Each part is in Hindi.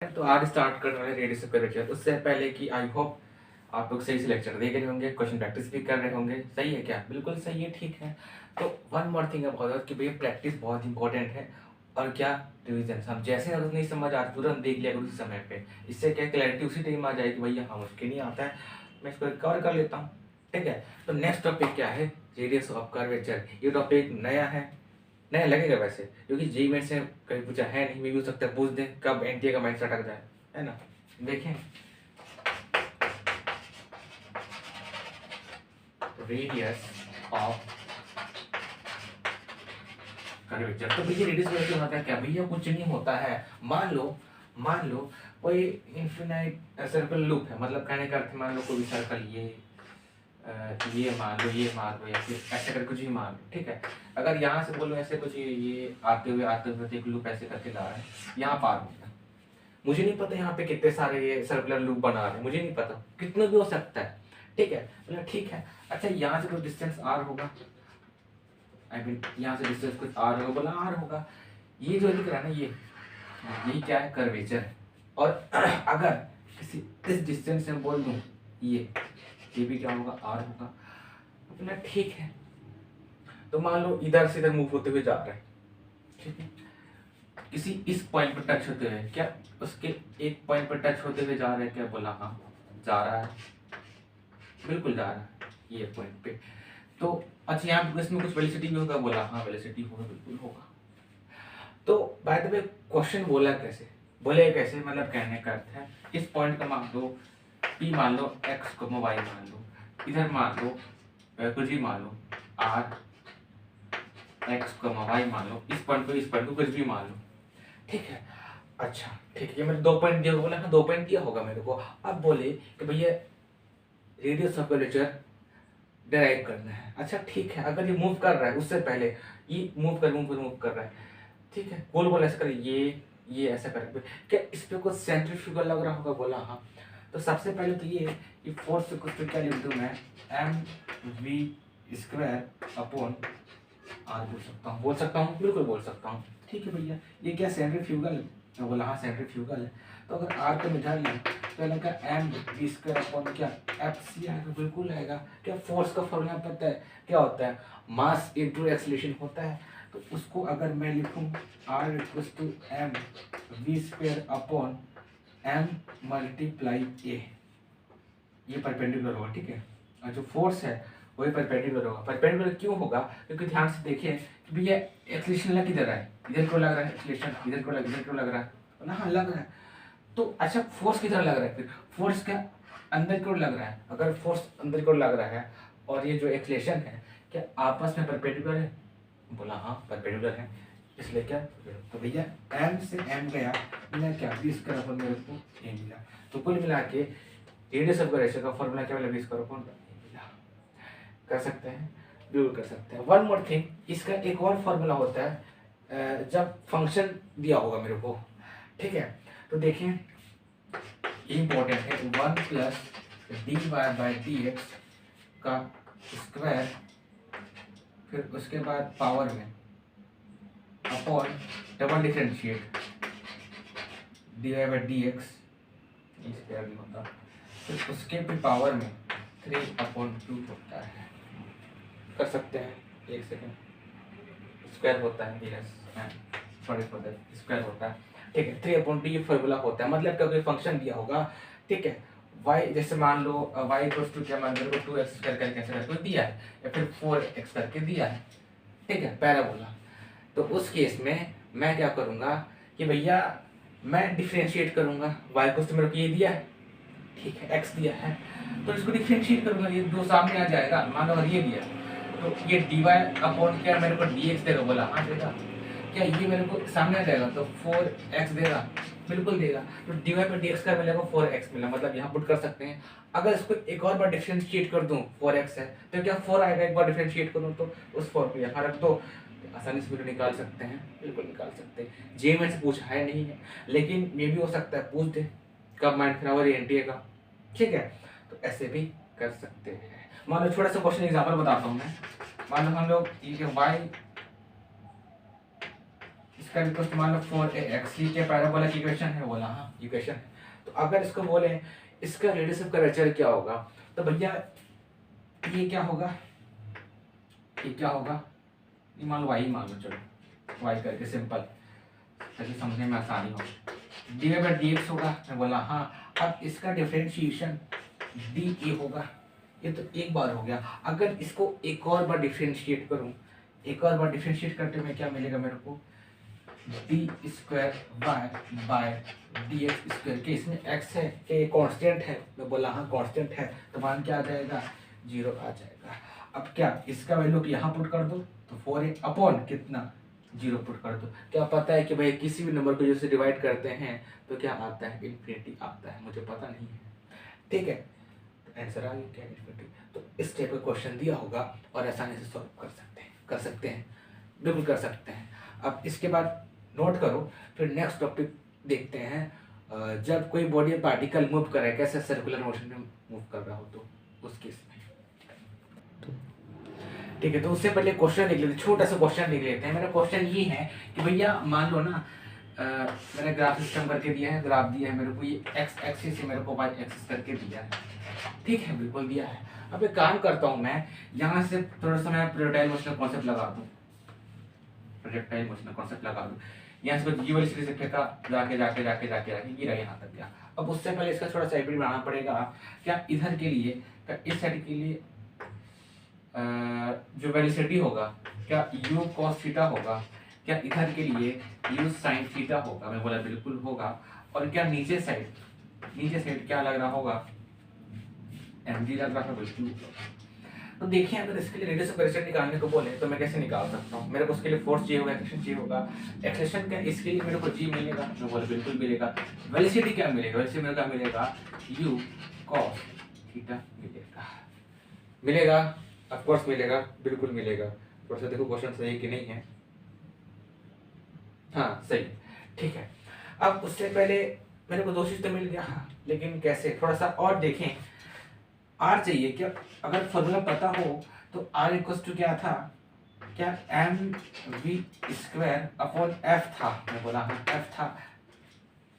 तो आज स्टार्ट करने वाले रेडियो से कर्वेचर। उससे पहले कि आई होप आप लोग सही से लेक्चर देख रहे होंगे, क्वेश्चन प्रैक्टिस भी कर रहे होंगे। सही है क्या? बिल्कुल सही है, ठीक है। तो वन मोर थिंग अबाउट कि भैया प्रैक्टिस बहुत इंपॉर्टेंट है। और क्या? रिविजन। हम जैसे अगर नहीं समझ आ तुरंत देख लिया करो उसी समय पे। इससे क्या क्लैरिटी उसी टाइम आ जाएगी, भैया हाँ मुझे नहीं आता है, मैं इसको कवर कर लेता हूँ। ठीक है। तो नेक्स्ट टॉपिक क्या है? Radius of curvature. ये टॉपिक नया है, नया लगेगा वैसे, क्योंकि जी मेट से कभी पूछा है नहीं, मे भी हो सकता है पूछ दे कब एनटीए का माइंड अटक जाए, है ना। देखें, रेडियस ऑफ कर्वेचर। तो भैया रेडियस कर्वेचर होता है क्या? भैया कुछ नहीं होता है। मान लो कोई इन्फिनाइट सर्कल लूप है, मतलब कहने का अर्थ मान लो कोई सर्कल ये मान लो या फिर ऐसे करके कुछ भी मान लो, ठीक है। अगर यहाँ से बोलो ऐसे कुछ ये आते हुए एक लूप ऐसे करके ला रहा है, यहाँ पार हो गया। मुझे नहीं पता यहाँ पे कितने सारे ये सर्कुलर लूप बना रहे हैं, मुझे नहीं पता, कितना भी हो सकता है, ठीक है। मतलब ठीक है। अच्छा, यहाँ से तो डिस्टेंस आर होगा, आई मीन यहाँ से डिस्टेंस कुछ आर होगा, बोला आर होगा। ये जो लिख रहा है ना, ये क्या है? कर्वेचर है। और अगर किसी इस डिस्टेंस से बोल दूं ये भी क्या होगा? आर होगा। अपना ठीक है। तो मान लो इधर से इधर मूव होते हुए जा रहा है, ठीक है। किसी इस पॉइंट पर टच होते हुए, क्या उसके एक पॉइंट पर टच होते हुए जा रहे हैं? क्या बोला? हाँ जा रहा है, बिल्कुल जा रहा है ये पॉइंट पे। तो अच्छा, यहाँ इसमें कुछ वेलोसिटी भी होगा? बोला हाँ वेलोसिटी होगा, बिल्कुल होगा। तो बाय द वे क्वेश्चन बोला कैसे, बोले कैसे, मतलब कहने का अर्थ है इस पॉइंट का मान लो पी, मान लो एक्स को वाई मान लो, इधर मान लो कुछ भी मान लो आर एक्स को वाई मान लो, इस पॉइंट को कुछ भी मान लो, ठीक है। अच्छा ठीक है, ये मैंने 2 पॉइंट दिया, बोला हाँ 2 पॉइंट दिया होगा मेरे को। अब बोले कि भैया रेडियस ऑफ कर्वेचर डिराइव करना है। अच्छा ठीक है, अगर ये मूव कर रहा है उससे पहले ये मूव कर रहा है, ठीक है, गोल गोल ऐसा कर, ये ऐसा कर, क्या इस पे कुछ सेंट्रीफ्यूगल लग रहा होगा? बोला हाँ। तो सबसे पहले तो ये फोर्स से कुछ तो क्या लिख दूं मैं, M V square upon R बोल सकता हूँ, बिल्कुल बोल सकता हूँ, ठीक है भैया। ये क्या सेंट्रीफ्यूगल? मैं बोला हाँ सेंट्रीफ्यूगल है। तो अगर आर को निकाल लिया तो लगा एम वी स्क्वायर अपॉन क्या एफ सी आएगा, बिल्कुल आएगा। क्या फोर्स का फॉर्मूला पता है क्या होता है? मास इनटू एक्सीलरेशन होता है। तो उसको अगर मैं लिखूं R equals to M V square upon M multiply A, ये परपेंडिकुलर होगा, ठीक है। और जो फोर्स है वही परपेंडिकुलर होगा। परपेंडिकुलर क्यों होगा? क्योंकि ध्यान से देखिए कि भैया एक्सीलरेशन लग किधर है, इधर को लग रहा है एक्सीलरेशन, इधर को लग रहा है ना, हाँ लग रहा है। तो अच्छा फोर्स किधर लग रहा है? फिर फोर्स क्या अंदर की ओर लग रहा है। अगर फोर्स अंदर की ओर लग रहा है और ये जो एक्सीलरेशन है क्या आपस में परपेंडिकुलर है? बोला हाँ परपेंडिकुलर है, इसलिए क्या, तो भैया एम से एम गया, मिला क्या बीस का अपन मेरे को ए मिला। तो कुल मिला के रेडियस ऑफ कर्वेचर का फॉर्मूला क्या मिला? बीस का अपन मिला। कर सकते हैं, बिल्कुल कर सकते हैं। वन मोर थिंग, इसका एक और फॉर्मूला होता है जब फंक्शन दिया होगा मेरे को, ठीक है। तो देखिए ये इंपॉर्टेंट है, 1 plus D Y by D X का स्क्वायर, फिर उसके बाद पावर में upon double differentiate D Y by D X square भी होता, फिर उसके भी पावर में 3/2 होता है। कर सकते हैं, एक सेकेंड, स्क्वायर होता है, yes sorry for that, square होता है, ठीक है। 3/2 ये फॉर्मूला होता है, मतलब कोई फंक्शन दिया होगा, ठीक है। y जैसे मान लो y इक्वल्स टू क्या, मान लो 2x स्क्वायर करके ऐसे करके दिया है, या फिर 4x करके दिया है, ठीक है, पैराबोला। तो उस केस में मैं क्या करूँगा कि भैया मैं डिफ्रेंशिएट करूँगा, y इक्वल्स टू मेरे को ये दिया है, ठीक है, x दिया है, तो इसको डिफ्रेंशिएट करूँगा, ये दो सामने आ जाएगा। मान लो अगर ये दिया तो ये dy अपॉन क्या मेरे को dx देगा, बोला हाँ देगा। क्या ये मेरे को सामने आ जाएगा तो 4x देगा, बिल्कुल देगा। तो dy पर dx का मिलेगा 4x मिला, मतलब यहाँ पुट कर सकते हैं। अगर इसको एक और बार डिफरेंशिएट कर दूं, 4x है तो क्या 4 आएगा, एक बार डिफरेंशिएट करूं तो उस 4 को यहाँ रख दो, आसानी से भी निकाल सकते हैं, बिल्कुल निकाल सकते हैं। जे में से पूछा है नहीं है, लेकिन ये भी हो सकता है पूछ दे कब माइंड खराब एनटीए का, ठीक है। तो ऐसे भी कर सकते हैं। मान लो छोटा सा क्वेश्चन एग्जाम्पल बताता हूँ मैं। मान लो हम लोग ये वाई इसका भी कुछ मान लो 4ax, ये क्या पैराबोला की इक्वेशन है? बोला हाँ इक्वेशन है। तो अगर इसको बोले इसका रेडियस ऑफ कर्वेचर क्या होगा, तो भैया ये क्या होगा, ये क्या होगा, ये मान लो y मान लो, चलो y करके सिंपल, ताकि समझने में आसानी हो। dy/dx होगा, मैं बोला हाँ। अब इसका डिफरेंशिएशन dA होगा, ये तो एक बार हो गया। अगर इसको एक और बार डिफरेंशिएट करूं, एक और बार डिफरेंशिएट करते में क्या मिलेगा मेरे को, d²y/dx², के इसमें x है, के कांस्टेंट है, मैं बोला हाँ कांस्टेंट है, तो मान क्या आ जाएगा, 0 आ जाएगा। अब क्या इसका वैल्यू यहाँ पुट कर दो, तो 4a अपॉन कितना, 0 पुट कर दो। क्या पता है कि भाई किसी भी नंबर को जैसे डिवाइड करते हैं तो क्या आता है, इन्फिनिटी आता है, मुझे पता नहीं है, ठीक है। तो आंसर आ गया क्या, इन्फिनिटी। तो इस टाइप का क्वेश्चन दिया होगा और आसानी से सॉल्व कर सकते हैं, बिल्कुल कर सकते हैं। अब इसके बाद नोट करो, फिर नेक्स्ट टॉपिक देखते हैं, जब कोई बॉडी पार्टिकल मूव करे, कैसे सर्कुलर मोशन में मूव कर रहा हो, तो उस केस में, ठीक है। तो उससे पहले क्वेश्चन लिख लेते, छोटा सा क्वेश्चन लिख लेते हैं। मेरा क्वेश्चन ये है कि भैया मान लो ना, मैंने ग्राफ सिस्टम करके दिया है, ग्राफ दिया है मेरे को, ये एक्स एक्सिस से मेरे को वाई एक्सिस करके दिया है, ठीक है, बिल्कुल दिया है। अब एक काम करता हूँ मैं, यहाँ से थोड़ा सा मैं प्रोजेक्टाइल मोशन कॉन्सेप्ट लगा दूँ, प्रोजेक्टाइल मोशन कॉन्सेप्ट लगा दूँ। यहाँ से ये वाली सीरीज से फेंका, जाके जाके जाके जाके जाके गिरा यहाँ तक गया। अब उससे पहले इसका थोड़ा सा एपिड बनाना पड़ेगा। क्या इधर के लिए, क्या इस साइड के लिए जो वेलोसिटी होगा, क्या u cos थीटा होगा, क्या इधर के लिए u sin थीटा होगा, मैं बोला बिल्कुल होगा। और क्या नीचे साइड क्या लग रहा होगा, mg लग रहा है, बिल्कुल। तो देखिए अगर इसके लिए रेडियस ऑफ कर्वेचर निकालने को बोले तो मैं कैसे निकाल सकता हूँ, मेरे को उसके लिए फोर्स चाहिए होगा, एक्सेलरेशन चाहिए होगा। एक्सेलरेशन का इसके लिए मेरे को g मिलेगा, मैं बोला बिल्कुल मिलेगा। वेलोसिटी क्या मिलेगा, वेलोसिटी मेरे को मिलेगा u cos थीटा मिलेगा, ऑफ कोर्स मिलेगा, बिल्कुल मिलेगा। थोड़ा सा देखो क्वेश्चन सही कि नहीं है, हाँ सही, ठीक है। अब उससे पहले मेरे को 2 चीज तो मिल गया, हाँ, लेकिन कैसे, थोड़ा सा और देखें। R चाहिए क्या, अगर फॉर्मूला पता हो तो R इक्वल टू क्या था, क्या mv² अपॉन f था, मैं बोला हाँ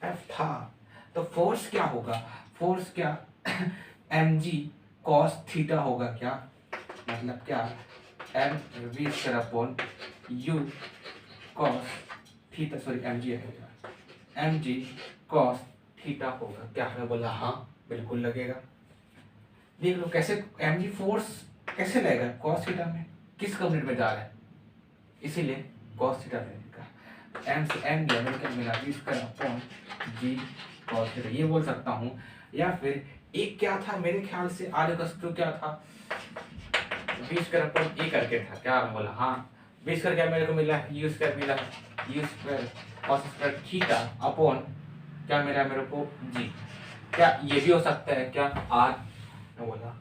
f था। तो फोर्स क्या होगा, फोर्स क्या mg cos थीटा होगा, क्या मतलब क्या mv² upon u cos theta, sorry mg cos theta होगा, क्या मैं बोला हाँ बिल्कुल लगेगा। देख लो कैसे mg फोर्स कैसे लगेगा cos थीटा में, किस कोऑर्डिनेट में जा रहा है, इसीलिए cos थीटा लगेगा। m से m गया, मैंने क्या मिला v² upon g cos theta, ये बोल सकता हूँ। या फिर एक क्या था, मेरे ख्याल से r इक्वल टू क्या था, v² अपॉन a करके था, क्या बोला हाँ, v² क्या मेरे को मिला, u² मिला, u² cos² थीटा अपॉन क्या मिला मेरे को g। क्या ये भी हो सकता है क्या, r मैं बोला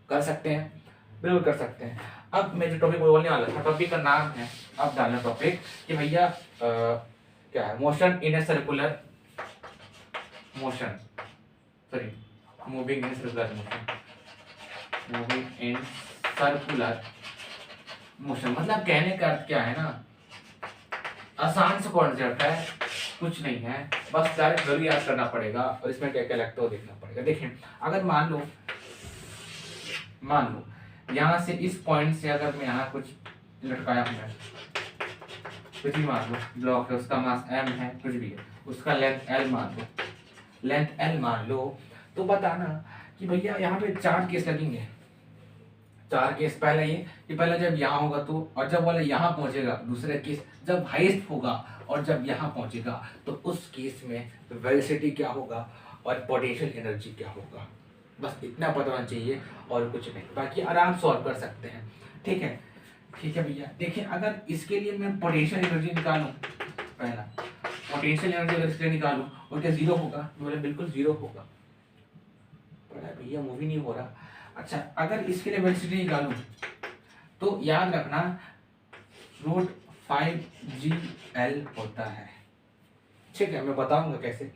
कर सकते हैं, बिल्कुल कर सकते हैं। अब मैं जो टॉपिक बोलने वाला था, टॉपिक का नाम है, अब डालना टॉपिक कि भैया क्या है, motion in a circular motion, sorry moving in circular motion, moving in circular motion. मतलब कहने का अर्थ क्या है ना, आसान से कॉन्सेप्ट है, कुछ नहीं है, बस डायरेक्ट वैल्यू याद करना पड़ेगा और इसमें क्या क्या लगता है वो देखना पड़ेगा। देखिए अगर मान लो यहाँ से इस पॉइंट से अगर मैं यहाँ कुछ लटकाया हूँ, कुछ भी मान लो ब्लॉक है, उसका मास m है, कुछ भी है, उसका लेंथ l मान लो, तो बताना कि भैया यहाँ पे 4 केस लगेंगे। 4 केस, पहला ये कि पहला जब यहाँ होगा तो, और जब वाला यहाँ पहुंचेगा, दूसरा केस जब हाईएस्ट होगा और जब यहाँ पहुंचेगा, तो उस केस में वेलोसिटी क्या होगा और पोटेंशियल एनर्जी क्या होगा। बस इतना पता होना चाहिए और कुछ नहीं, बाकी आराम सॉल्व कर सकते हैं, ठीक है। ठीक है भैया, देखिए अगर इसके लिए मैं पोटेंशियल एनर्जी निकालूं, पहला पोटेंशियल एनर्जी अगर इसके लिए निकालूं और क्या 0 होगा, बोले बिल्कुल 0 होगा। पढ़ा भैया, मूवी नहीं हो रहा। अच्छा अगर इसके लिए वेलोसिटी निकालूं तो याद रखना √5gl होता है, ठीक है, मैं बताऊंगा कैसे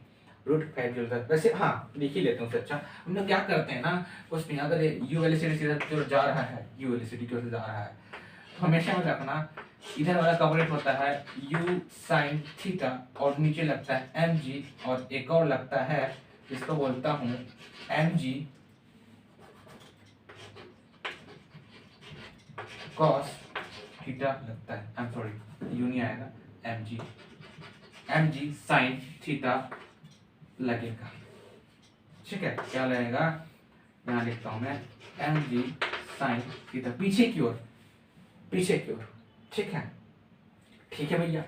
√5g होता है। वैसे हाँ लिख ही लेते हैं उससे अच्छा। हम लोग क्या करते हैं ना, कुछ नहीं, अगर u वेलोसिटी से जा रहा है, u वेलोसिटी की ओर से जा रहा है, हमेशा याद रखना इधर वाला कॉम्पोनेंट होता है u sin थीटा और नीचे लगता है mg और एक और लगता है जिसको बोलता हूँ mg cos थीटा लगता है, आई एम सॉरी यू नहीं आएगा, mg sin थीटा लगेगा। ठीक है, क्या लगेगा, यहाँ लिखता हूँ मैं mg sin थीटा पीछे की ओर, ठीक है, ठीक है भैया।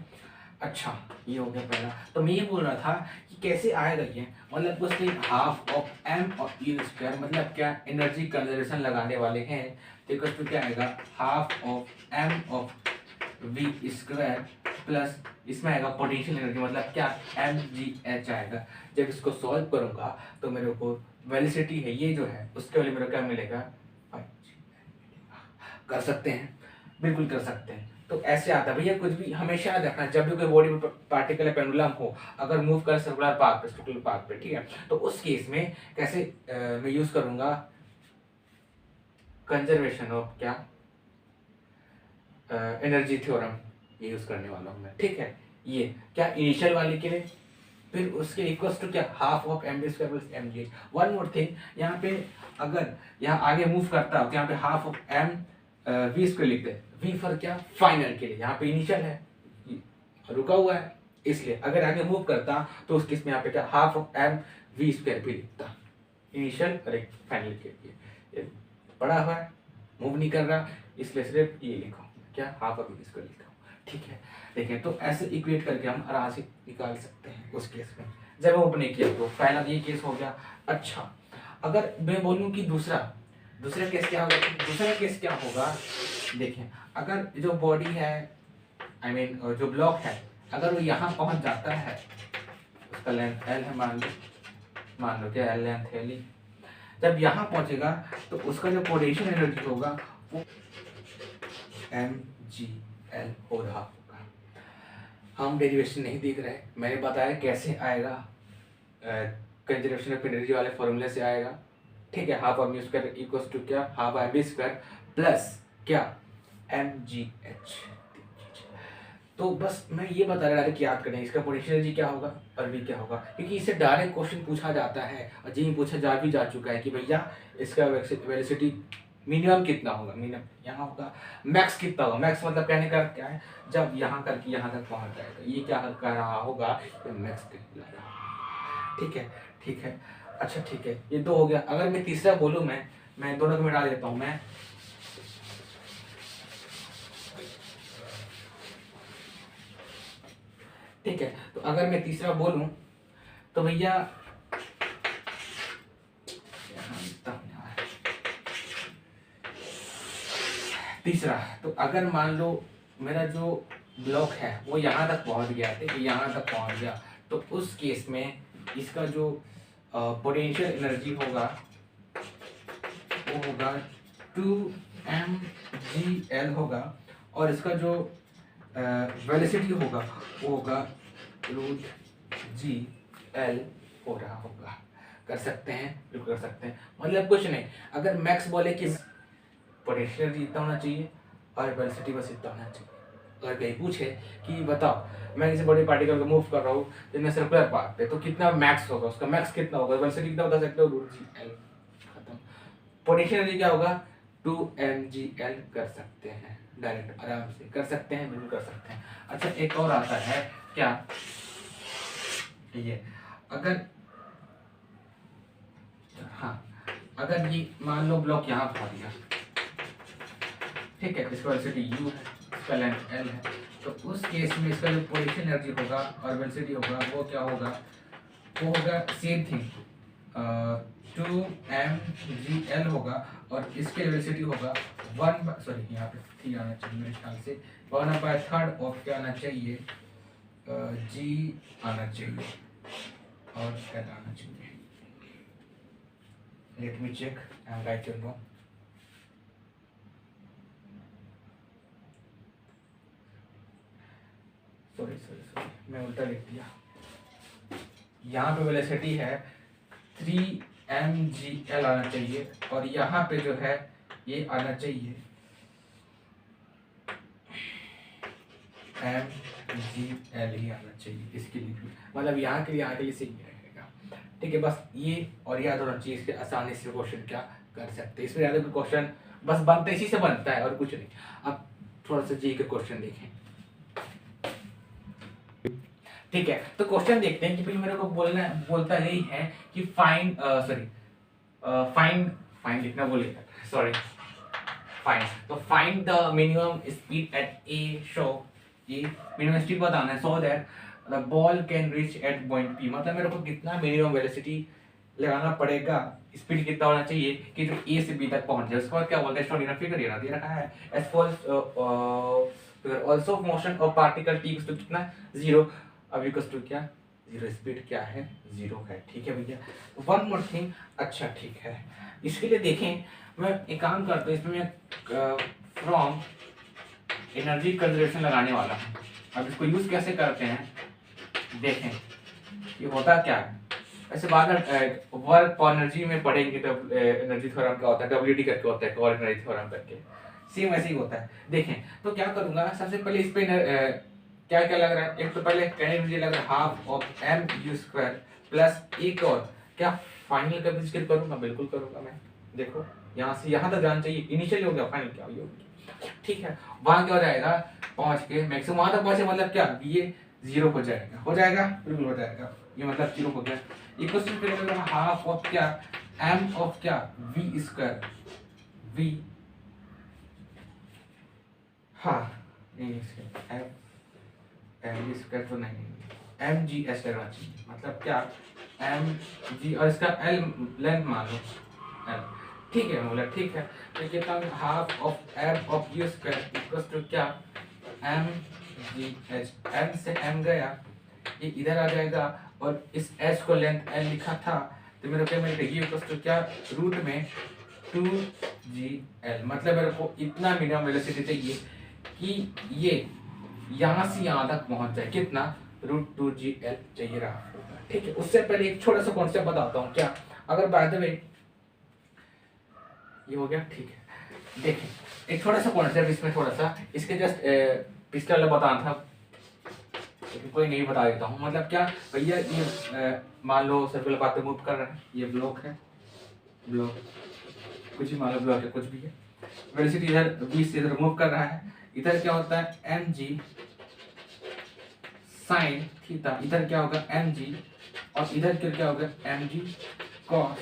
अच्छा ये हो गया पहला। तो मैं ये बोल रहा था कि कैसे आएगा ये, मतलब कुछ नहीं, हाफ ऑफ एम और ई स्क्वायर, मतलब क्या एनर्जी कंजर्वेशन लगाने वाले हैं, तो कुछ तो क्या आएगा half of M of V square plus इसमें आएगा पोटेंशियल एनर्जी, मतलब क्या एम जी एच आएगा। जब इसको सॉल्व करूंगा तो मेरे को वेलोसिटी है ये जो है उसके वाले मेरे को क्या मिलेगा, कर सकते हैं, बिल्कुल कर सकते हैं। तो ऐसे आता है भैया, कुछ भी हमेशा याद रखना, जब भी कोई बॉडी पार्टिकल या पेंडुलम हो अगर मूव कर सर्कुलर पाथ पे, सर्कुलर पाथ पे, ठीक है, तो उस केस में कैसे मैं यूज करूंगा कंजर्वेशन ऑफ क्या एनर्जी थ्योरम, ये यूज करने वाला हूं मैं। ठीक है, ये क्या इनिशियल वाले के लिए, फिर उसके इक्वल्स टू क्या half of M B square plus M G. One more thing, यहाँ पे अगर यहाँ आगे मूव करता हो तो यहाँ पे half of M V square लिखते हैं, वी फॉर क्या फाइनल के लिए, यहाँ पे इनिशियल है रुका हुआ है, इसलिए अगर आगे मूव करता तो उस केस में यहाँ पे क्या half of M V square भी लिखता, इनिशियल और एक फाइनल के लिए। ये पड़ा हुआ है, मूव नहीं कर रहा, इसलिए सिर्फ ये लिखा हूँ क्या हाफ ऑफ वी स्क्वायर लिखा हूँ। ठीक है, देखें तो ऐसे इक्वेट करके हम आराम से निकाल सकते हैं उस केस में जब हम अपने किया। तो पहला ये केस हो गया। अच्छा अगर मैं बोलूँ कि दूसरा केस क्या होगा, दूसरा केस क्या होगा, देखें अगर जो बॉडी है आई मीन जो ब्लॉक है अगर वो यहाँ पहुँच जाता है, उसका लेंथ एल है मान लो क्या एल लेंथ है ली, जब यहाँ पहुँचेगा तो उसका जो पोटेंशियल एनर्जी होगा वो एम जी एल हो रहा होगा। हम डेरिवेशन नहीं देख रहे, मैंने बताया कैसे आएगा, कंजर्वेशन ऑफ एनर्जी वाले फॉर्मूले से आएगा। ठीक है, half M B square equals to क्या half M B square plus क्या एम जी एच। तो बस मैं ये बता रहा था कि याद करें इसका पोटेंशियल एनर्जी क्या होगा और वी क्या होगा, क्योंकि इससे डायरेक्ट क्वेश्चन पूछा जाता है और जी पूछा जा चुका है कि भैया इसका वेलोसिटी मिनिमम कितना होगा, मिनिमम यहाँ होगा, मैक्स कितना होगा, मैक्स मतलब कहने का क्या है जब यहाँ करके यहाँ तक पहुँच जाएगा, ये क्या कह रहा होगा तो मैक्स कहलाएगा। ठीक है, अच्छा ठीक है, ये दो हो गया। अगर मैं तीसरा बोलूँ, मैं दोनों को मिटा देता हूँ मैं, ठीक है, तो अगर मैं तीसरा बोलूं तो भैया तीसरा, तो अगर मान लो मेरा जो ब्लॉक है वो यहाँ तक पहुँच गया, ठीक है, यहाँ तक पहुँच गया, तो उस केस में इसका जो पोटेंशियल एनर्जी होगा वो होगा 2mgl होगा और इसका जो वेलोसिटी होगा वो होगा √gl हो रहा होगा। कर सकते हैं, बिल्कुल कर सकते हैं, मतलब कुछ नहीं, अगर मैक्स बोले कि पोटेंशियल एनर्जी इतना होना चाहिए और वेलोसिटी बस इतना होना चाहिए। अगर कहीं पूछे कि बताओ मैं किसी बॉडी पार्टिकल को मूव कर रहा हूँ जिसमें सर्कुलर पाथ पे, तो कितना मैक्स होगा, उसका मैक्स कितना होगा, वेलोसिटी कितना बता सकते हो, √gl। खत्म। पोटेंशियल एनर्जी क्या होगा 2mgl। कर सकते हैं डायरेक्ट, आराम से कर सकते हैं, बिल्कुल कर सकते हैं। अच्छा एक और आता है क्या, ये अगर हाँ अगर ये मान लो ब्लॉक यहाँ पहुँच गया, ठीक है, इसका वेलोसिटी u है, इसका लेंथ l है, तो उस केस में इसका जो पोटेंशियल एनर्जी होगा और वेलोसिटी होगा वो क्या होगा, वो होगा सेम थिंग 2mgl होगा और इसके वेलोसिटी होगा 1 सॉरी यहाँ पे 3 आना चाहिए मेरे ख्याल से, 1/3 ऑफ क्या आना चाहिए g आना चाहिए और l आना चाहिए। Let me check and write you know. Sorry मैं उल्टा लिख दिया, यहाँ पे वेलोसिटी है 3mgl आना चाहिए और यहाँ पे जो है ये आना चाहिए mgl ही आना चाहिए इसके लिए भी, मतलब यहाँ के लिए यहाँ के लिए सही रहेगा। ठीक है, बस ये और याद होना चाहिए, इसके आसानी से क्वेश्चन क्या कर सकते हैं। इसमें ज़्यादा कोई क्वेश्चन बस बनता इसी से बनता है और कुछ नहीं। अब थोड़ा सा जी के क्वेश्चन देखें। ठीक है, तो क्वेश्चन देखते हैं कि भाई मेरे को बोलता यही है कि फाइंड फाइंड लिखना बोलेगा, सॉरी फाइंड, तो find the minimum speed at A show, ये मिनिमम स्पीड बताना है, so that the ball can reach at point P, मतलब मेरे को कितना मिनिमम वेलोसिटी लगाना पड़ेगा, स्पीड कितना होना चाहिए कि जो ए से बी तक पहुंच जाए। उसके बाद क्या बोलते हैं, स्टोरी फिगर ये दे रखा है, as for also motion of particle T equals to कितना 0, अब इक्वल्स टू क्या 0, स्पीड क्या है 0 है। ठीक है भैया, वन मोर थिंग, अच्छा ठीक है, इसके लिए देखें मैं एक काम करता हूँ, इसमें मैं फ्रॉम एनर्जी कंजर्वेशन लगाने वाला हूँ। अब इसको यूज कैसे करते हैं देखें, ये होता क्या है, ऐसे बाद में वर्क फॉर एनर्जी में पढ़ेंगे तब एनर्जी थ्योरम क्या होता है, डब्ल्यूडी करके होता है, और एनर्जी थ्योरम करके सेम ऐसे ही होता है। देखें तो क्या करूंगा, सबसे पहले इस पे क्या क्या लग रहा है, एक तो पहले काइनेटिक एनर्जी लग रहा है half of M U square plus एक और क्या फाइनल का भी जिक्र करूंगा, बिल्कुल करूंगा मैं। देखो यहाँ से यहाँ तक जाना चाहिए, इनिशियल हो गया, फाइनल क्या होगी, ठीक है। वहां क्या हो जाएगा, पहुंच के मैक्सिमम वहां तक पहुंचे, मतलब क्या ये 0 हो जाएगा, बिल्कुल हो जाएगा, ये मतलब 0 हो गया। इक्वल टू हाफ ऑफ क्या एम ऑफ क्या वी स्क्वायर, वी हाँ नहीं एम स्क्वायर तो नहीं, एम जी एस लगना चाहिए, मतलब क्या एम जी और इसका एल लेंथ मान लो एल, ठीक है बोला, ठीक है। तो कहता हूँ half of M of U square equals to क्या एम जी एच, एम से एम गया, ये इधर आ जाएगा, और इस एच को लेंथ एल लिखा था, तो मेरे को मिल यू इक्वल्स टू क्या रूट में 2gl, मतलब मेरे को इतना मिनिमम वेलोसिटी चाहिए कि ये यहाँ से यहाँ तक पहुंच जाए, कितना √2gl चाहिए रहा होगा। ठीक है, उससे पहले एक छोटा सा कॉन्सेप्ट बताता हूँ, क्या अगर बाय द वे ये हो गया, ठीक है। देखिए एक छोटा सा कॉन्सेप्ट इसमें, थोड़ा सा इसके जस्ट पिछले वाला बताना था, लेकिन कोई नहीं बता देता हूँ। मतलब क्या भैया, ये मान लो सर्कुलर पाथ पे मूव कर रहा है, ये ब्लॉक है, ब्लॉक कुछ भी मान लो, ब्लॉक है कुछ भी है, वेलोसिटी इधर 20 से इधर मूव कर रहा है, इधर क्या होता है mg sin थीटा, इधर क्या होगा mg, और इधर क्या होगा mg cos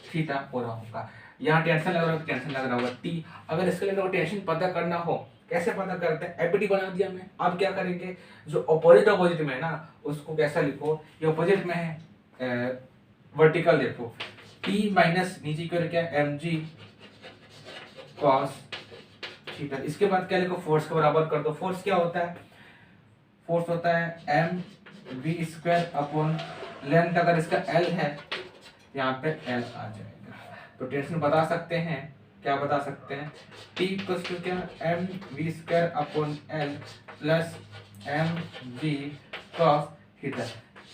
थीटा हो रहा होगा। यहाँ टेंशन लग रहा होगा, टेंशन लग रहा होगा t। अगर इसके लिए टेंशन पता करना हो, कैसे पता करते हैं, एपीटी बना दिया मैं। अब क्या करेंगे, जो अपोजिट में है ना, उसको कैसा लिखो, ये अपोजिट में है वर्टिकल, देखो t माइनस नीचे की ओर क्या mg cos थीटा, इसके बाद क्या लिखो, फोर्स के बराबर कर दो। फोर्स क्या होता है, फोर्स होता है M V square upon length, अगर इसका एल है यहाँ पे एल आ जाएगा। तो टेंशन बता सकते हैं, क्या बता सकते हैं, टी इक्वल्स टू क्या M V square upon L plus M V cos theta.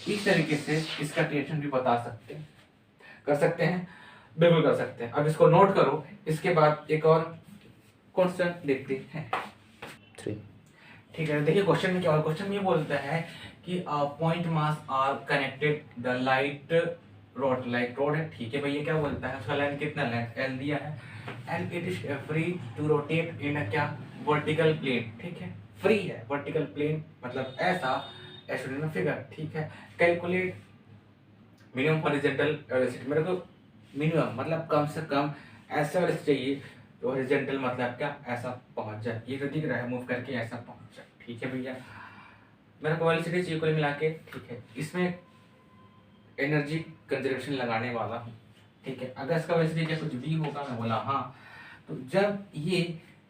इस तरीके से इसका टेंशन भी बता सकते हैं, कर सकते हैं, बिल्कुल कर सकते हैं। अब इसको नोट करो, इसके बाद एक और क्वेश्चन देखते हैं। 3 ठीक है, देखिए क्वेश्चन में क्या और क्वेश्चन में बोलता है कि point mass are connected the light rod, light rod है, ठीक है भैया। क्या बोलता है, उसका लेंथ कितना, लेंथ एल दिया है, and it is free to rotate in a क्या वर्टिकल प्लेन, ठीक है, फ्री है वर्टिकल प्लेन, मतलब ऐसा स्टूडेंट में फिगर, ठीक है। कैलकुलेट मिनिमम हॉरिजॉन्टल वेलोसिटी, मेरे को मिनिमम मतलब कम से कम ऐसा वेलोसिटी चाहिए तो हॉरिजॉन्टल मतलब क्या, ऐसा पहुंच जाए, ये तो दिख रहा है मूव करके ऐसा पहुंच जाए, ठीक है भैया। मेरे को वेलोसिटी चाहिए कुल मिला के, ठीक है। इसमें एनर्जी कंजर्वेशन लगाने वाला हूँ, ठीक है। अगर इसका वेलोसिटी क्या कुछ भी होगा, मैं बोला हाँ, तो जब ये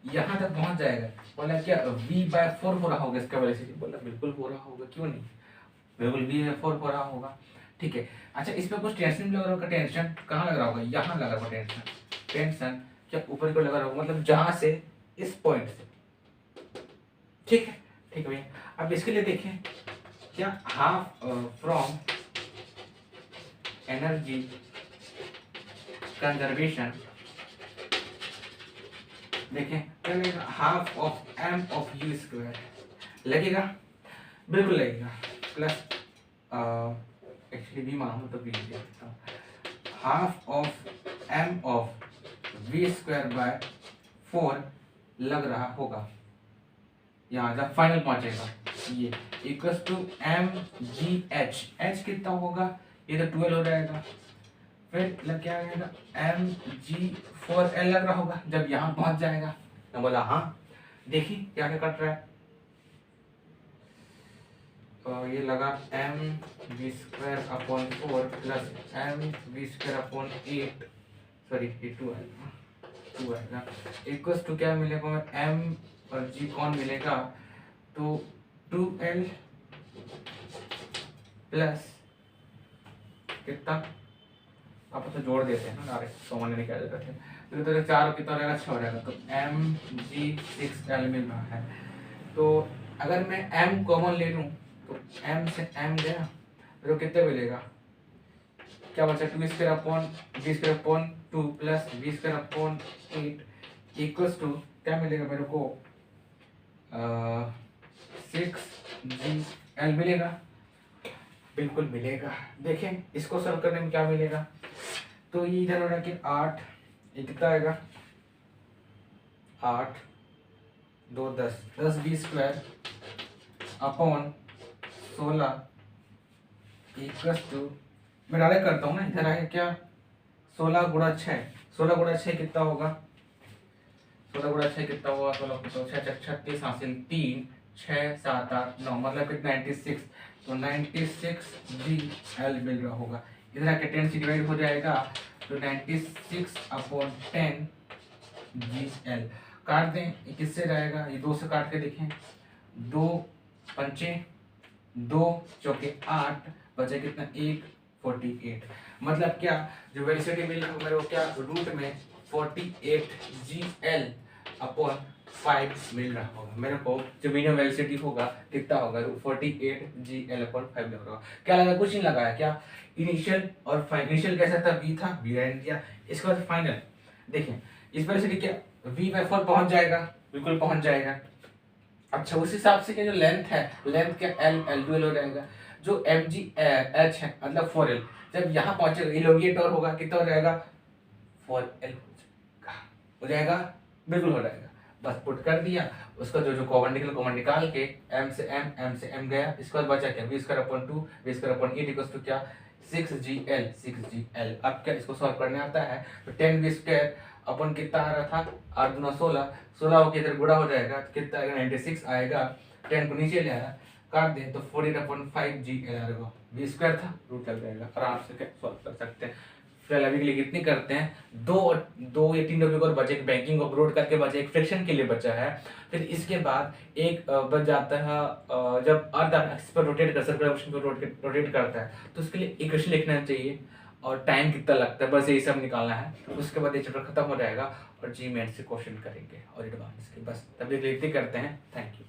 यहाँ तक पहुंच जाएगा, बोला क्या v/4 हो रहा होगा इसका वेलोसिटी, बोला बिल्कुल हो रहा होगा, क्यों नहीं, बिल्कुल v/4 हो रहा होगा, ठीक है। अच्छा, इसमें कुछ टेंशन लग रहा होगा, टेंशन कहाँ लग रहा होगा, यहाँ लग रहा होगा टेंशन, टेंशन क्या ऊपर को लगा रहा होगा, मतलब जहां से इस पॉइंट से, ठीक है, ठीक है भैया। अब इसके लिए देखें क्या, हाफ फ्रॉम एनर्जी कंजर्वेशन, देखें क्या, half of M of U square, लगेगा, बिल्कुल लगेगा। प्लस एक्चुअली बी मानो तो बी लिख देता हूँ, half of M of V square by 4 लग रहा होगा, यहाँ जब फाइनल पहुंचेगा ये equals to M G H कितना होगा, ये तो 12 हो जाएगा, फिर लग क्या आएगा एम जी 4 एल लग रहा होगा जब यहाँ पहुंच जाएगा। मैं बोला हाँ, देखिए क्या क्या कट रहा है, तो ये लगा M V square upon 4 plus M V square upon 8, sorry ये 2 आएगा इक्वल्स टू क्या मिलेगा, एम और जी कौन मिलेगा, तो 2l प्लस कितना, आप तो जोड़ देते हैं ना, डायरेक्ट कॉमन लेने क्या जरूरत है, तो 4 कितना रहेगा 6 हो जाएगा, तो एम जी 6l मिल रहा है। तो अगर मैं m कॉमन ले लूँ तो m से m गया तो कितने मिलेगा, क्या बचा 2 square upon v square upon 2 plus v square upon 8 equals to क्या मिलेगा मेरे को 6gl मिलेगा, बिल्कुल मिलेगा। देखें इसको सॉल्व करने में क्या मिलेगा, तो ये इधर हो रहा है कि 8, ये कितना आएगा 8 2 10 v square upon 16 equals to, मैं डायरेक्ट करता हूँ ना, इधर आएगा क्या 16 गुणा 6, 16 गुणा 6 कितना होगा, 16 गुणा 6 कितना होगा, 16 कितना 6 36 हासिल 3 6 7 8 9 मतलब कि 96, तो 96 GL मिल रहा होगा। इधर आके 10 से डिवाइड हो जाएगा तो 96 अपॉन 10 GL काट दें, ये किससे जाएगा, ये 2 से काट के देखें, 2 पंचे 2 चौके 8 बचे कितना 1 48, मतलब क्या जो वेलोसिटी मिल रहा है मेरे को क्या रूट में 48 GL अपॉन 5 मिल रहा होगा, मेरे को जो मिनिमम वेलोसिटी होगा कितना होगा 48 GL अपॉन 5 मिल रहा होगा। क्या लगा, कुछ नहीं लगाया, क्या इनिशियल और फाइनल, इनिशियल कैसा था v था, v राइट दिया, इसके बाद फाइनल देखिए इस वेलोसिटी क्या v/4 पहुंच जाएगा, बिल्कुल पहुंच जाएगा। अच्छा उस हिसाब से क्या जो लेंथ है, लेंथ क्या l डुअल हो जाएगा, जो mgh है मतलब 4l जब यहाँ पहुंचेगा इलोंगेट और होगा कितना हो जाएगा 4l हो जाएगा, बिल्कुल हो जाएगा। बस पुट कर दिया, उसका जो जो कॉमन निकाल के m से m गया, इसके बाद बचा क्या v square upon 2 v square upon 8 equals to क्या 6gl। अब क्या इसको सॉल्व करने आता है, तो 10v स्क्वायर अपन कितना आ रहा था 8 गुना 16 होकर इधर गुणा हो जाएगा तो कितना आएगा 96 आएगा, 10 को नीचे ले आया काट दें तो 48/5 GL आएगा, v स्क्वायर था रूट लग जाएगा, आराम से सॉल्व कर सकते हैं। फिर अभी के लिए कितनी करते हैं, दो या 3 टॉपिक और बचे, एक बैंकिंग ऑफ रोड करके बचे, एक फ्रिक्शन के लिए बचा है, फिर इसके बाद एक बच जाता है जब अर्थ एक्सिस पर रोटेट कर सर्कुलर मोशन पर रोटेट करता है तो उसके लिए इक्वेशन लिखना चाहिए और टाइम कितना लगता है, बस यही सब निकालना है। उसके बाद ये चैप्टर खत्म हो जाएगा और जी मेन से क्वेश्चन करेंगे और एडवांस के, बस तभी इतनी करते हैं। Thank you.